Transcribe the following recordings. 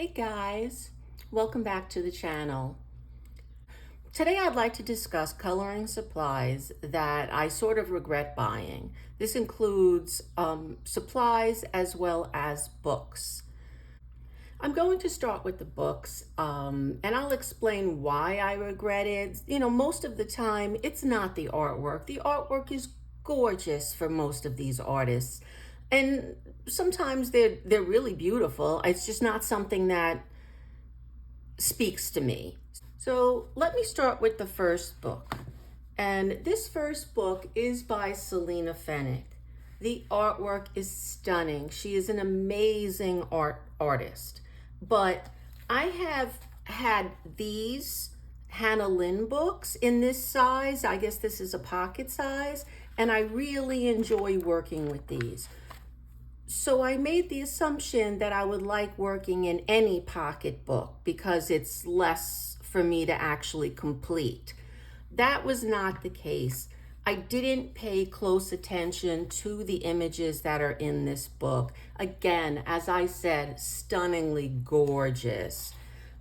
Hey guys, welcome back to the channel. Today I'd like to discuss coloring supplies that I sort of regret buying. This includes supplies as well as books. I'm going to start with the books and I'll explain why I regret it. You know, most of the time it's not the artwork. The artwork is gorgeous for most of these artists. And sometimes they're really beautiful. It's just not something that speaks to me. So let me start with the first book. And this first book is by Selena Fennick. The artwork is stunning. She is an amazing artist. But I have had these Hannah Lynn books in this size. I guess this is a pocket size. And I really enjoy working with these. So I made the assumption that I would like working in any pocket book because it's less for me to actually complete. That was not the case. I didn't pay close attention to the images that are in this book. Again, as I said, stunningly gorgeous.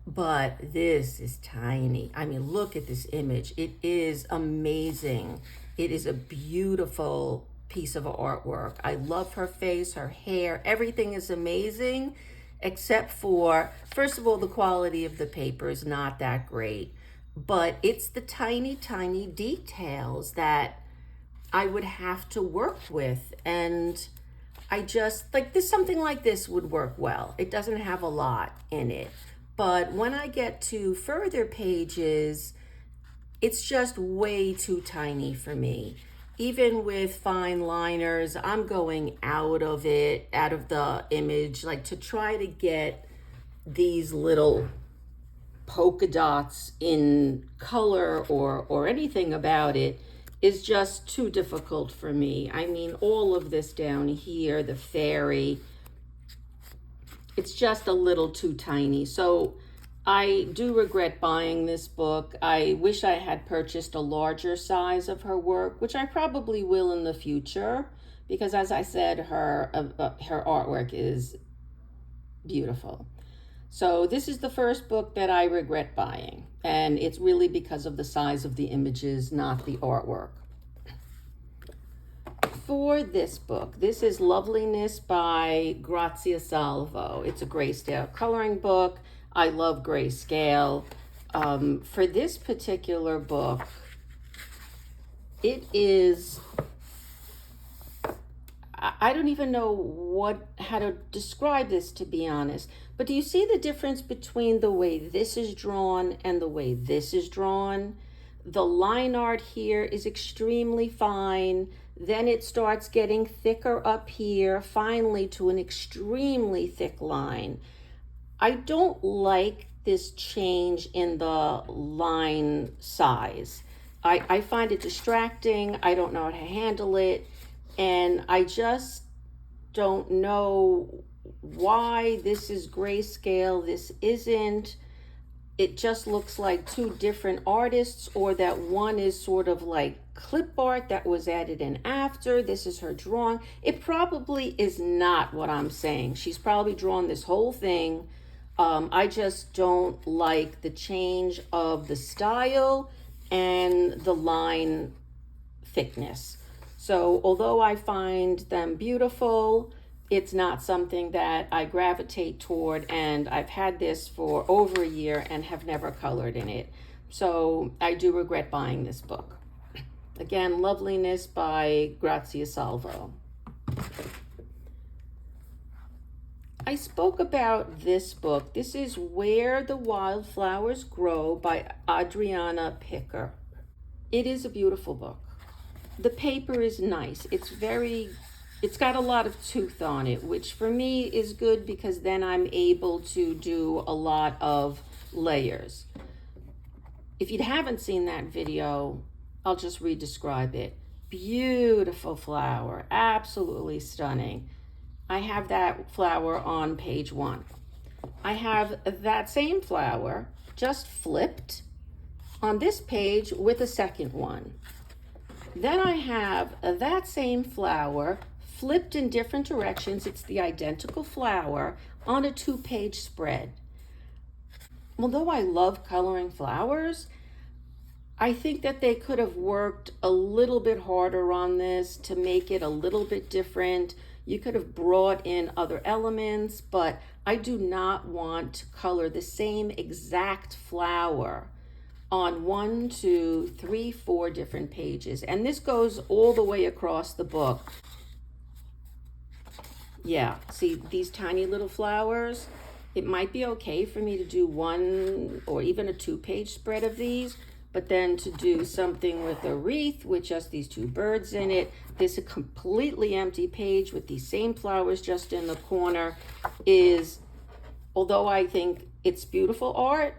But this is tiny. I mean, look at this image. It is amazing. It is a beautiful piece of artwork. I love her face, her hair, everything is amazing, except for, first of all, the quality of the paper is not that great, but it's the tiny, tiny details that I would have to work with. And I just, like this, something like this would work well. It doesn't have a lot in it. But when I get to further pages, it's just way too tiny for me. Even with fine liners, I'm going out of the image, like to try to get these little polka dots in color or anything about it is just too difficult for me. I mean, all of this down here, the fairy, it's just a little too tiny. So I do regret buying this book. I wish I had purchased a larger size of her work, which I probably will in the future, because as I said, her artwork is beautiful. So this is the first book that I regret buying, and it's really because of the size of the images, not the artwork. For this book, this is Loveliness by Grazia Salvo. It's a Grayscale coloring book. I love Grayscale. For this particular book, it is, I don't even know how to describe this, to be honest. But do you see the difference between the way this is drawn and the way this is drawn? The line art here is extremely fine. Then it starts getting thicker up here, finally to an extremely thick line. I don't like this change in the line size. I find it distracting. I don't know how to handle it. And I just don't know why this is Grayscale, this isn't. It just looks like two different artists, or that one is sort of like clip art that was added in after. This is her drawing. It probably is not what I'm saying. She's probably drawn this whole thing. I just don't like the change of the style and the line thickness. So although I find them beautiful, it's not something that I gravitate toward, and I've had this for over a year and have never colored in it. So I do regret buying this book. Again, Loveliness by Grazia Salvo. I spoke about this book. This is Where the Wildflowers Grow by Adriana Picker. It is a beautiful book. The paper is nice. It's got a lot of tooth on it, which for me is good because then I'm able to do a lot of layers. If you haven't seen that video, I'll just re-describe it. Beautiful flower, absolutely stunning. I have that flower on page 1. I have that same flower just flipped on this page with a second one. Then I have that same flower flipped in different directions. It's the identical flower on a 2-page spread. although I love coloring flowers, I think that they could have worked a little bit harder on this to make it a little bit different. You could have brought in other elements, but I do not want to color the same exact flower on 1, 2, 3, 4 different pages. And this goes all the way across the book. Yeah, see these tiny little flowers? It might be okay for me to do 1 or even a 2-page spread of these, but then to do something with a wreath with just these 2 birds in it, this a completely empty page with these same flowers just in the corner is, although I think it's beautiful art,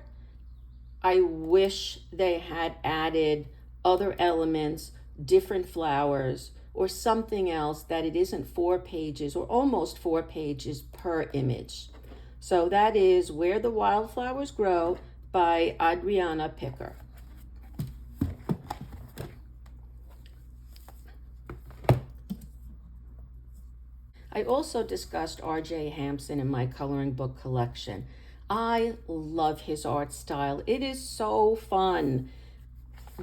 I wish they had added other elements, different flowers, or something else that it isn't 4 pages or almost 4 pages per image. So that is Where the Wildflowers Grow by Adriana Picker. I also discussed R.J. Hampson in my coloring book collection. I love his art style. It is so fun,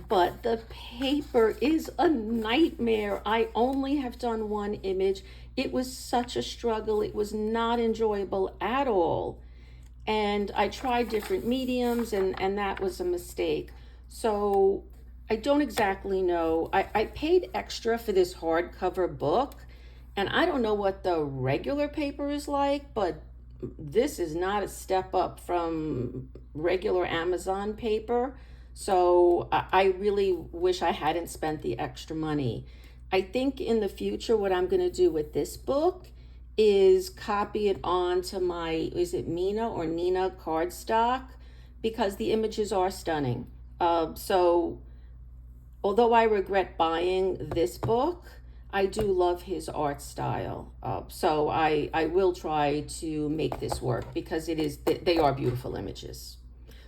but the paper is a nightmare. I only have done 1 image. It was such a struggle. It was not enjoyable at all. And I tried different mediums, and that was a mistake. So I don't exactly know. I paid extra for this hardcover book, and I don't know what the regular paper is like, but this is not a step up from regular Amazon paper. So I really wish I hadn't spent the extra money. I think in the future, what I'm going to do with this book is copy it onto my, is it Mina or Nina cardstock? Because the images are stunning. So although I regret buying this book, I do love his art style. So I will try to make this work because they are beautiful images.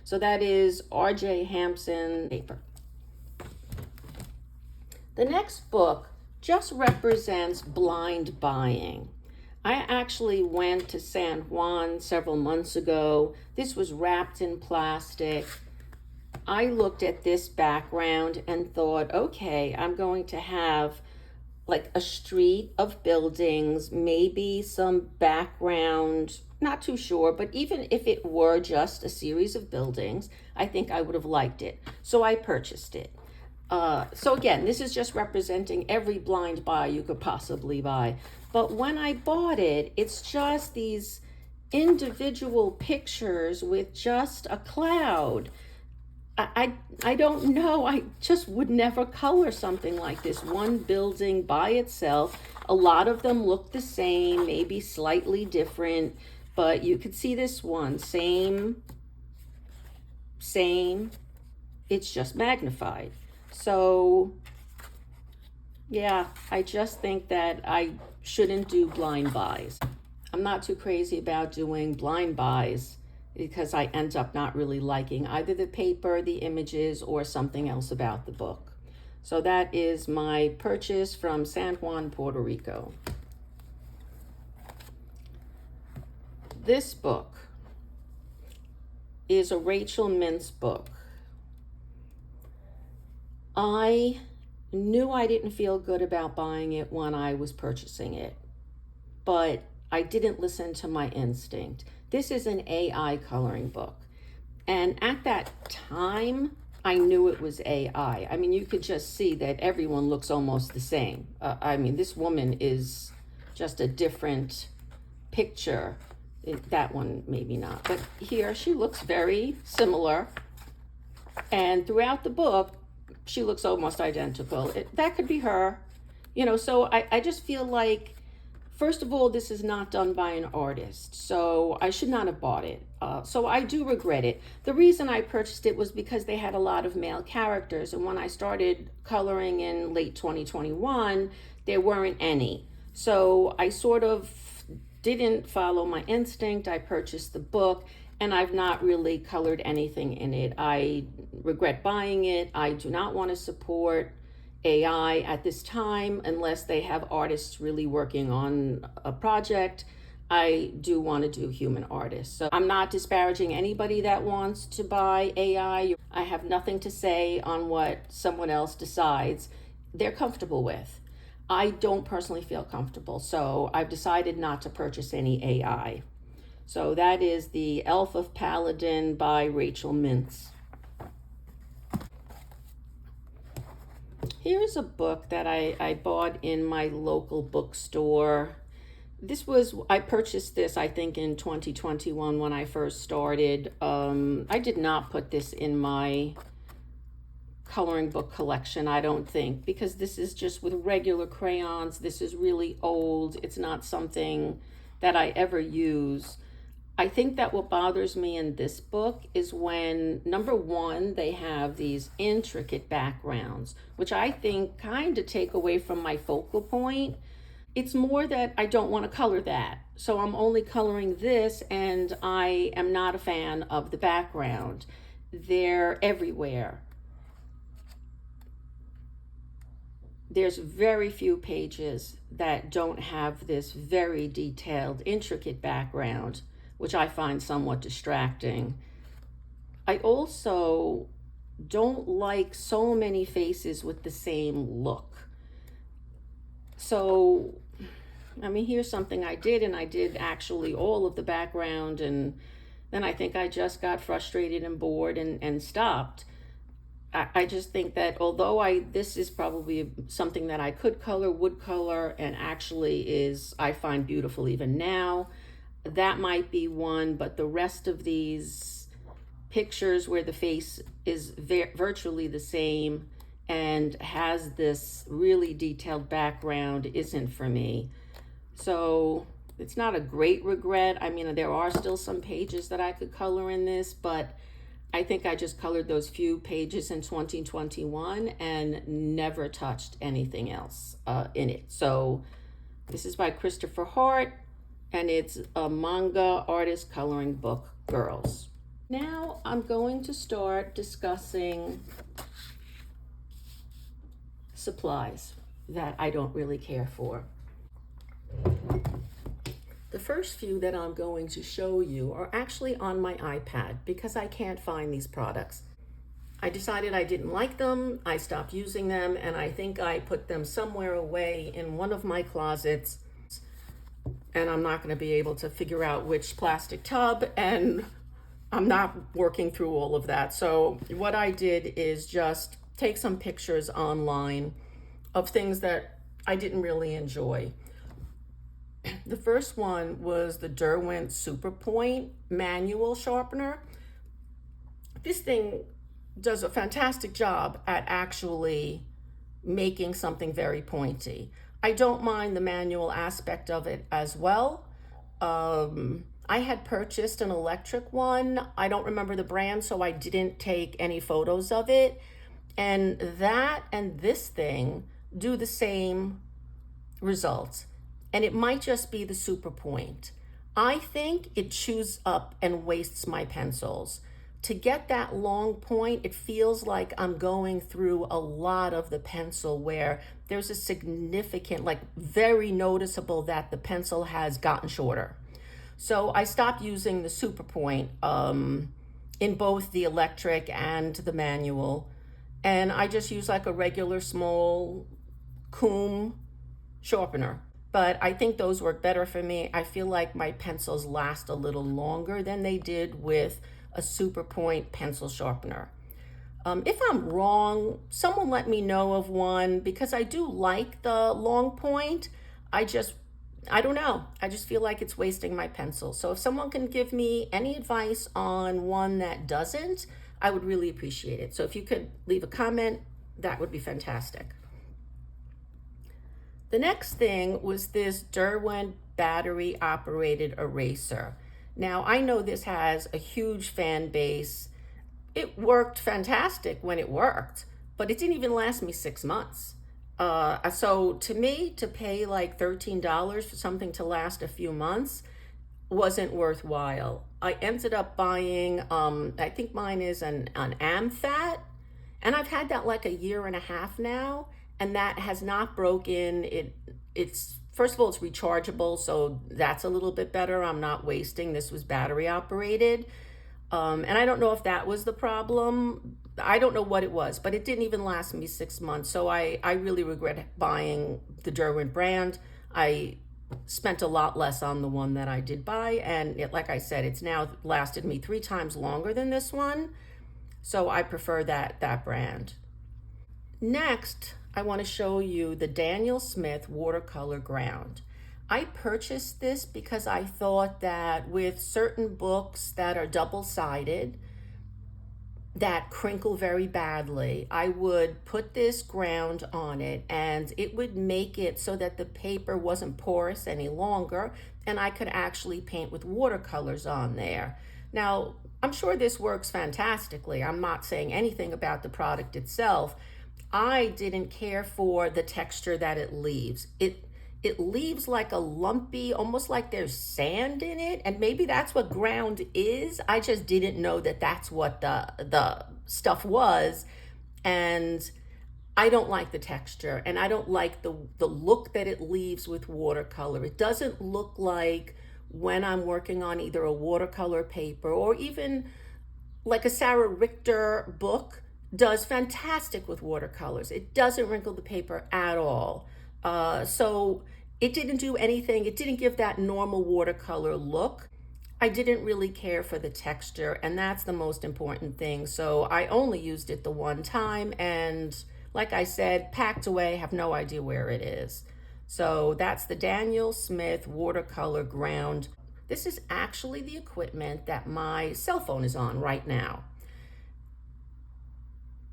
So that is R.J. Hampson paper. The next book just represents blind buying. I actually went to San Juan several months ago. This was wrapped in plastic. I looked at this background and thought, okay, I'm going to have like a street of buildings, maybe some background, not too sure, but even if it were just a series of buildings, I think I would have liked it. So I purchased it. So again, this is just representing every blind buy you could possibly buy. But when I bought it, it's just these individual pictures with just a cloud. I don't know. I just would never color something like this. One building by itself. A lot of them look the same, maybe slightly different, but you could see this one. Same. It's just magnified. So yeah, I just think that I shouldn't do blind buys. I'm not too crazy about doing blind buys because I end up not really liking either the paper, the images, or something else about the book. So that is my purchase from San Juan, Puerto Rico. This book is a Rachel Mintz book. I knew I didn't feel good about buying it when I was purchasing it, but I didn't listen to my instinct. This is an AI coloring book. And at that time, I knew it was AI. I mean, you could just see that everyone looks almost the same. I mean, this woman is just a different picture. That one, maybe not. But here, she looks very similar. And throughout the book, she looks almost identical. That could be her. So I just feel like, first of all, this is not done by an artist, so I should not have bought it. So I do regret it. The reason I purchased it was because they had a lot of male characters, and when I started coloring in late 2021, there weren't any. So I sort of didn't follow my instinct. I purchased the book, and I've not really colored anything in it. I regret buying it. I do not want to support AI at this time unless they have artists really working on a project. I do want to do human artists. So I'm not disparaging anybody that wants to buy AI. I have nothing to say on what someone else decides they're comfortable with. I don't personally feel comfortable, so I've decided not to purchase any AI. So that is the Elf of Paladin by Rachel Mintz. Here's a book that I bought in my local bookstore. I purchased this, I think, in 2021 when I first started. I did not put this in my coloring book collection, I don't think, because this is just with regular crayons. This is really old. It's not something that I ever use. I think that what bothers me in this book is when, number one, they have these intricate backgrounds, which I think kind of take away from my focal point. It's more that I don't want to color that. So I'm only coloring this, and I am not a fan of the background. They're everywhere. There's very few pages that don't have this very detailed, intricate background, which I find somewhat distracting. I also don't like so many faces with the same look. So, I mean, here's something I did, and I did actually all of the background, and then I think I just got frustrated and bored and stopped. I just think that although this is probably something that I could color, would color, and actually I find beautiful even now, that might be one, but the rest of these pictures where the face is virtually the same and has this really detailed background isn't for me. So it's not a great regret. I mean, there are still some pages that I could color in this, but I think I just colored those few pages in 2021 and never touched anything else in it. So this is by Christopher Hart, and it's a manga artist coloring book, Girls. Now I'm going to start discussing supplies that I don't really care for. The first few that I'm going to show you are actually on my iPad because I can't find these products. I decided I didn't like them, I stopped using them, and I think I put them somewhere away in one of my closets, and I'm not going to be able to figure out which plastic tub, and I'm not working through all of that. So what I did is just take some pictures online of things that I didn't really enjoy. The first one was the Derwent Superpoint manual sharpener. This thing does a fantastic job at actually making something very pointy. I don't mind the manual aspect of it as well. I had purchased an electric one. I don't remember the brand, so I didn't take any photos of it. And that and this thing do the same results. And it might just be the super point. I think it chews up and wastes my pencils. To get that long point, it feels like I'm going through a lot of the pencil where there's a significant, like very noticeable that the pencil has gotten shorter. So I stopped using the super point in both the electric and the manual. And I just use like a regular small comb sharpener. But I think those work better for me. I feel like my pencils last a little longer than they did with a super point pencil sharpener. If I'm wrong, someone let me know of one because I do like the long point. I don't know. I just feel like it's wasting my pencil. So if someone can give me any advice on one that doesn't, I would really appreciate it. So if you could leave a comment, that would be fantastic. The next thing was this Derwent battery operated eraser. Now I know this has a huge fan base. It worked fantastic when it worked, but it didn't even last me 6 months. So to me, to pay like $13 for something to last a few months wasn't worthwhile. I ended up buying, I think mine is an AmFat, and I've had that like a year and a half now, and that has not broken. It's first of all, it's rechargeable, so that's a little bit better. I'm not wasting. This was battery operated. And I don't know if that was the problem. I don't know what it was, but it didn't even last me 6 months. So I really regret buying the Derwent brand. I spent a lot less on the one that I did buy. And like I said, it's now lasted me 3 times longer than this one. So I prefer that brand. Next, I want to show you the Daniel Smith watercolor ground. I purchased this because I thought that with certain books that are double-sided that crinkle very badly, I would put this ground on it and it would make it so that the paper wasn't porous any longer and I could actually paint with watercolors on there. Now, I'm sure this works fantastically. I'm not saying anything about the product itself. I didn't care for the texture that it leaves. It leaves like a lumpy, almost like there's sand in it, and maybe that's what ground is. I just didn't know that that's what the stuff was, and I don't like the texture, and I don't like the look that it leaves with watercolor. It doesn't look like when I'm working on either a watercolor paper or even like a Sarah Richter book does fantastic with watercolors. It doesn't wrinkle the paper at all. So it didn't do anything. It didn't give that normal watercolor look. I didn't really care for the texture, and that's the most important thing. So I only used it the one time, and like I said, packed away, have no idea where it is. So that's the Daniel Smith watercolor ground. This is actually the equipment that my cell phone is on right now.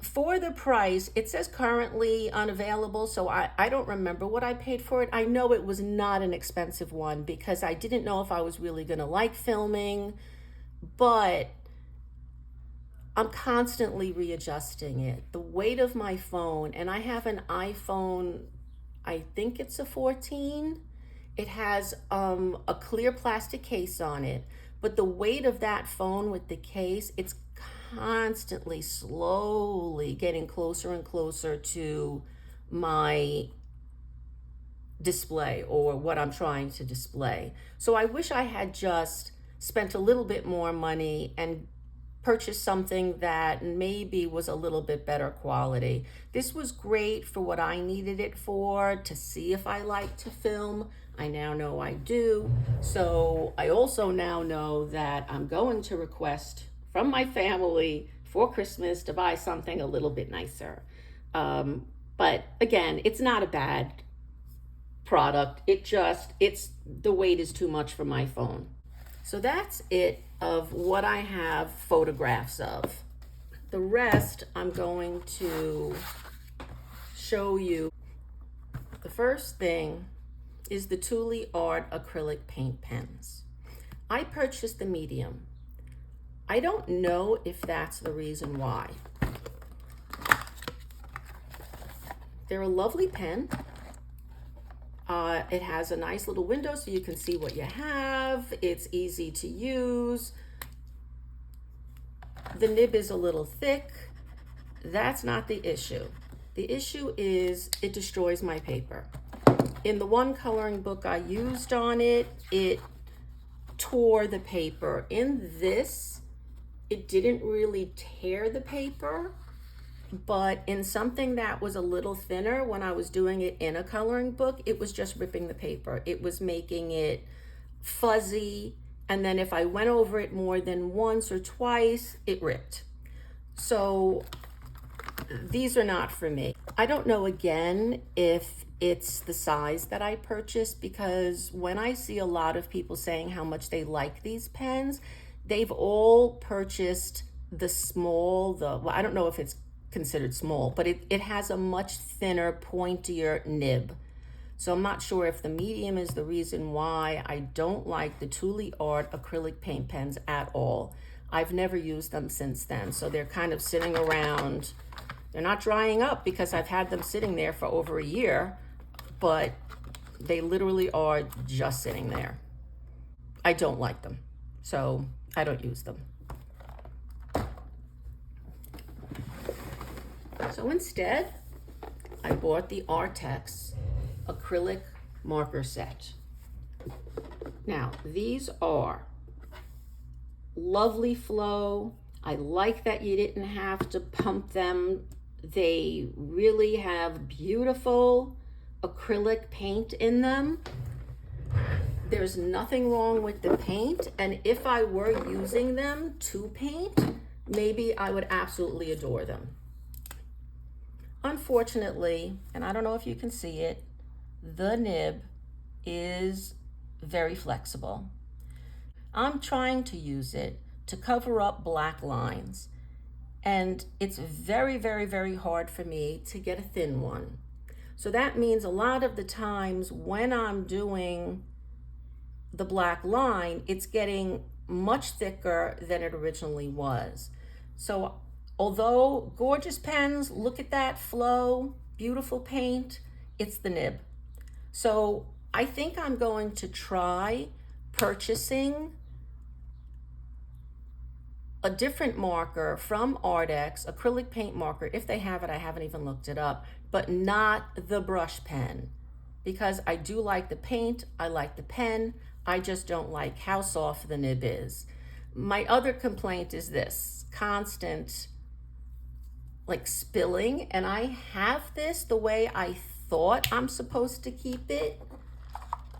For the price, it says currently unavailable, so I don't remember what I paid for it. I know it was not an expensive one because I didn't know if I was really going to like filming, but I'm constantly readjusting it. The weight of my phone, and I have an iPhone, I think it's a 14. It has a clear plastic case on it, but the weight of that phone with the case, it's constantly slowly getting closer and closer to my display or what I'm trying to display. So I wish I had just spent a little bit more money and purchased something that maybe was a little bit better quality. This was great for what I needed it for, to see if I like to film. I now know I do. So I also now know that I'm going to request from my family for Christmas to buy something a little bit nicer. But again, it's not a bad product. It's the weight is too much for my phone. So that's it of what I have photographs of. The rest I'm going to show you. The first thing is the Thule Art acrylic paint pens. I purchased the medium. I don't know if that's the reason why. They're a lovely pen. It has a nice little window so you can see what you have. It's easy to use. The nib is a little thick. That's not the issue. The issue is it destroys my paper. In the one coloring book I used on it, it tore the paper. In this, it didn't really tear the paper, but in something that was a little thinner, when I was doing it in a coloring book, it was just ripping the paper. It was making it fuzzy, and then if I went over it more than once or twice, it ripped. So these are not for me. I don't know again if it's the size that I purchased, because when I see a lot of people saying how much they like these pens, they've all purchased the small, well, I don't know if it's considered small, but it has a much thinner, pointier nib. So I'm not sure if the medium is the reason why I don't like the Thule Art acrylic paint pens at all. I've never used them since then, so they're kind of sitting around. They're not drying up because I've had them sitting there for over a year, but they literally are just sitting there. I don't like them, so I don't use them. So instead, I bought the Artex acrylic marker set. Now, these are lovely flow. I like that you didn't have to pump them. They really have beautiful acrylic paint in them. There's nothing wrong with the paint, and if I were using them to paint, maybe I would absolutely adore them. Unfortunately, and I don't know if you can see it, the nib is very flexible. I'm trying to use it to cover up black lines, and it's very, very, very hard for me to get a thin one. So that means a lot of the times when I'm doing the black line, it's getting much thicker than it originally was. So although gorgeous pens, look at that flow, beautiful paint, it's the nib. So I think I'm going to try purchasing a different marker from Ardex, acrylic paint marker, if they have it. I haven't even looked it up, but not the brush pen, because I do like the paint, I like the pen, I just don't like how soft the nib is. My other complaint is this constant like spilling, and I have this the way I thought I'm supposed to keep it.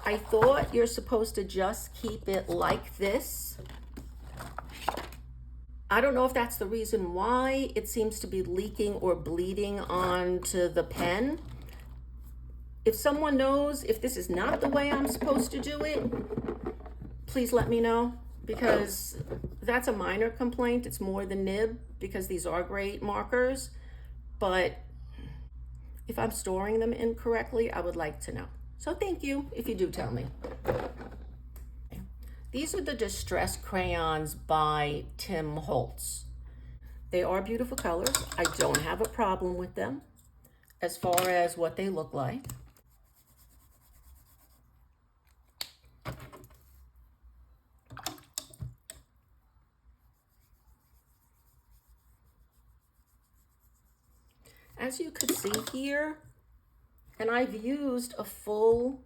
I thought you're supposed to just keep it like this. I don't know if that's the reason why it seems to be leaking or bleeding onto the pen. If someone knows if this is not the way I'm supposed to do it, please let me know, because that's a minor complaint. It's more the nib, because these are great markers, but if I'm storing them incorrectly, I would like to know. So thank you if you do tell me. These are the Distress crayons by Tim Holtz. They are beautiful colors. I don't have a problem with them as far as what they look like. As you could see here, and I've used a full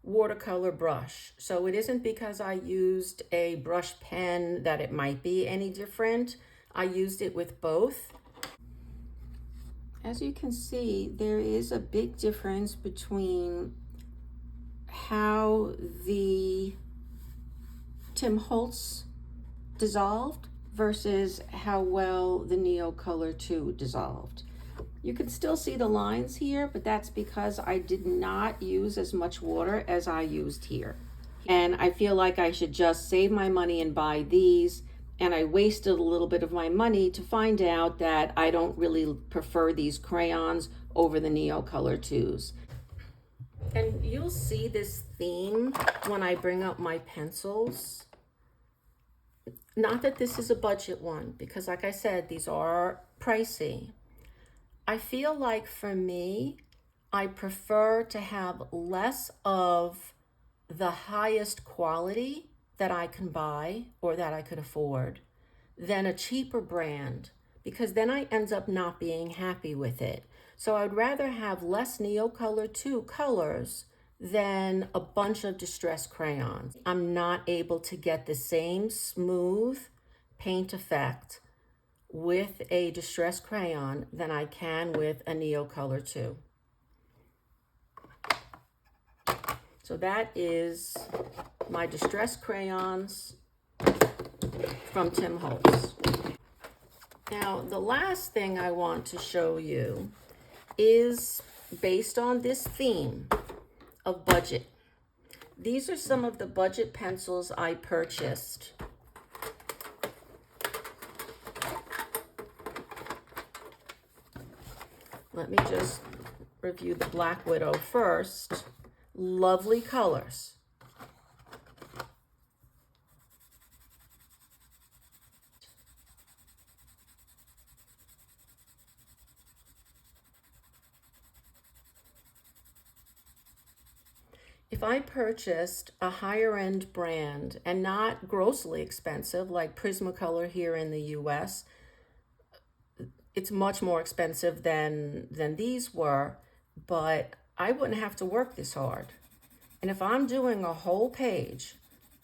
watercolor brush, so it isn't because I used a brush pen that it might be any different. I used it with both. As you can see, there is a big difference between how the Tim Holtz dissolved versus how well the Neo Color 2 dissolved. You can still see the lines here, but that's because I did not use as much water as I used here. And I feel like I should just save my money and buy these, and I wasted a little bit of my money to find out that I don't really prefer these crayons over the Neo Color 2s. And you'll see this theme when I bring up my pencils. Not that this is a budget one, because like I said, these are pricey. I feel like for me, I prefer to have less of the highest quality that I can buy or that I could afford than a cheaper brand, because then I end up not being happy with it. So I'd rather have less Neo Color 2 colors than a bunch of Distress crayons. I'm not able to get the same smooth paint effect with a Distress crayon than I can with a Neo Color 2. So that is my Distress crayons from Tim Holtz. Now, the last thing I want to show you is based on this theme of budget. These are some of the budget pencils I purchased. Let me just review the Black Widow first. Lovely colors. If I purchased a higher end brand and not grossly expensive like Prismacolor here in the US, it's much more expensive than these were, but I wouldn't have to work this hard. And if I'm doing a whole page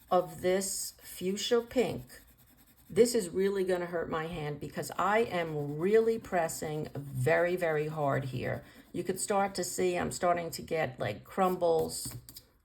of this fuchsia pink, this is really going to hurt my hand because I am really pressing very, very hard here. You could start to see I'm starting to get like crumbles,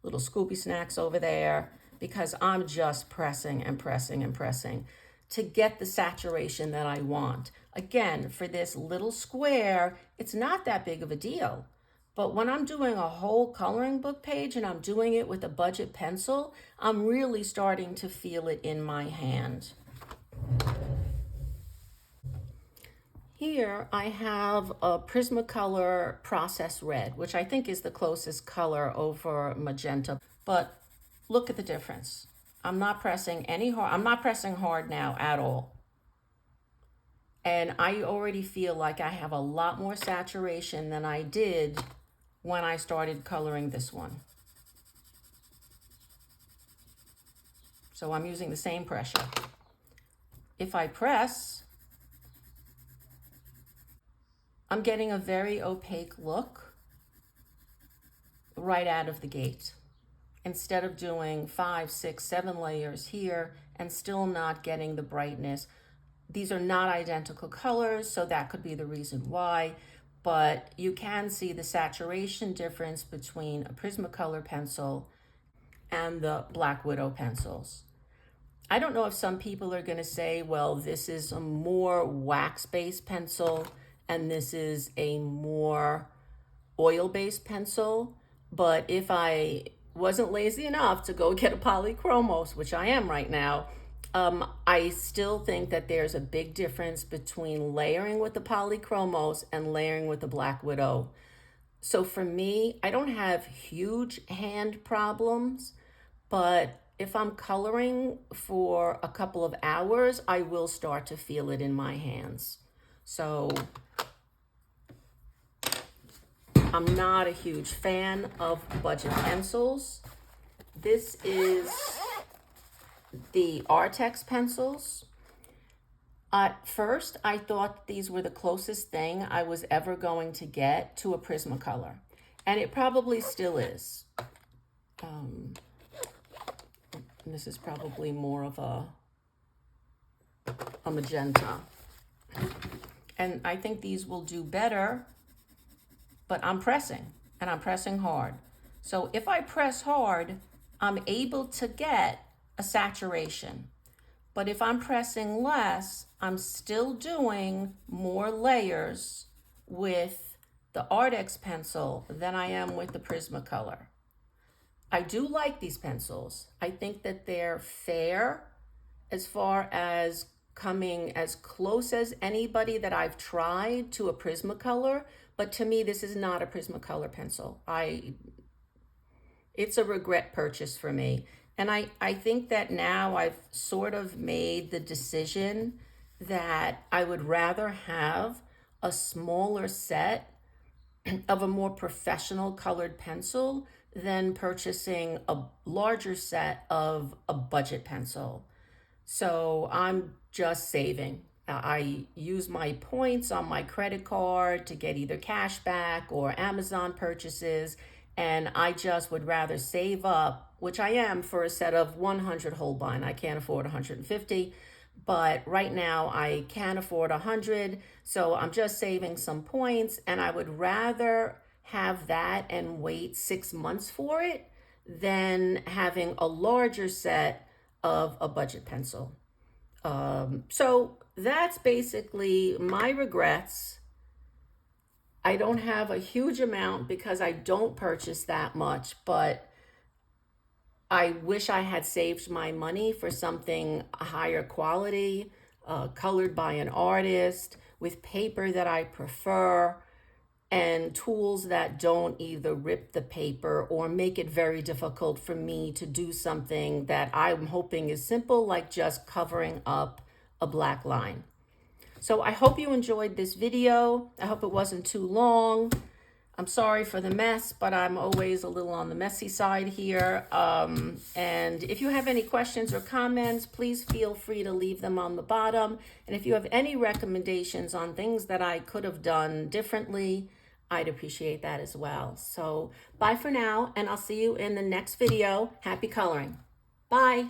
little Scoopy snacks over there, because I'm just pressing and pressing and pressing to get the saturation that I want. Again, for this little square, it's not that big of a deal. But when I'm doing a whole coloring book page and I'm doing it with a budget pencil, I'm really starting to feel it in my hand. Here I have a Prismacolor Process Red, which I think is the closest color over magenta. But look at the difference. I'm not pressing hard now at all. And I already feel like I have a lot more saturation than I did when I started coloring this one. So I'm using the same pressure. If I press, I'm getting a very opaque look right out of the gate, instead of doing 5, 6, 7 layers here and still not getting the brightness. These are not identical colors, so that could be the reason why, but you can see the saturation difference between a Prismacolor pencil and the Black Widow pencils. I don't know if some people are going to say, well, this is a more wax-based pencil and this is a more oil-based pencil, but if I wasn't lazy enough to go get a polychromos, which I am right now, I still think that there's a big difference between layering with the polychromos and layering with the Black Widow. So for me, I don't have huge hand problems, but if I'm coloring for a couple of hours, I will start to feel it in my hands. So I'm not a huge fan of budget pencils. This is the Artex pencils. At first, I thought these were the closest thing I was ever going to get to a Prismacolor, and it probably still is. This is probably more of a magenta. And I think these will do better, but I'm pressing, and I'm pressing hard. So if I press hard, I'm able to get a saturation. But if I'm pressing less, I'm still doing more layers with the Artex pencil than I am with the Prismacolor. I do like these pencils. I think that they're fair as far as coming as close as anybody that I've tried to a Prismacolor, but to me, this is not a Prismacolor pencil. It's a regret purchase for me. And I think that now I've sort of made the decision that I would rather have a smaller set of a more professional colored pencil than purchasing a larger set of a budget pencil. So I'm just saving. I use my points on my credit card to get either cash back or Amazon purchases, and I just would rather save up, which I am, for a set of 100 Holbein. I can't afford 150, but right now I can afford 100, so I'm just saving some points, and I would rather have that and wait 6 months for it than having a larger set of a budget pencil. So that's basically my regrets. I don't have a huge amount because I don't purchase that much, but I wish I had saved my money for something higher quality, colored by an artist, with paper that I prefer, and tools that don't either rip the paper or make it very difficult for me to do something that I'm hoping is simple, like just covering up a black line. So I hope you enjoyed this video. I hope it wasn't too long. I'm sorry for the mess, but I'm always a little on the messy side here. And if you have any questions or comments, please feel free to leave them on the bottom. And if you have any recommendations on things that I could have done differently, I'd appreciate that as well. So bye for now, and I'll see you in the next video. Happy coloring. Bye.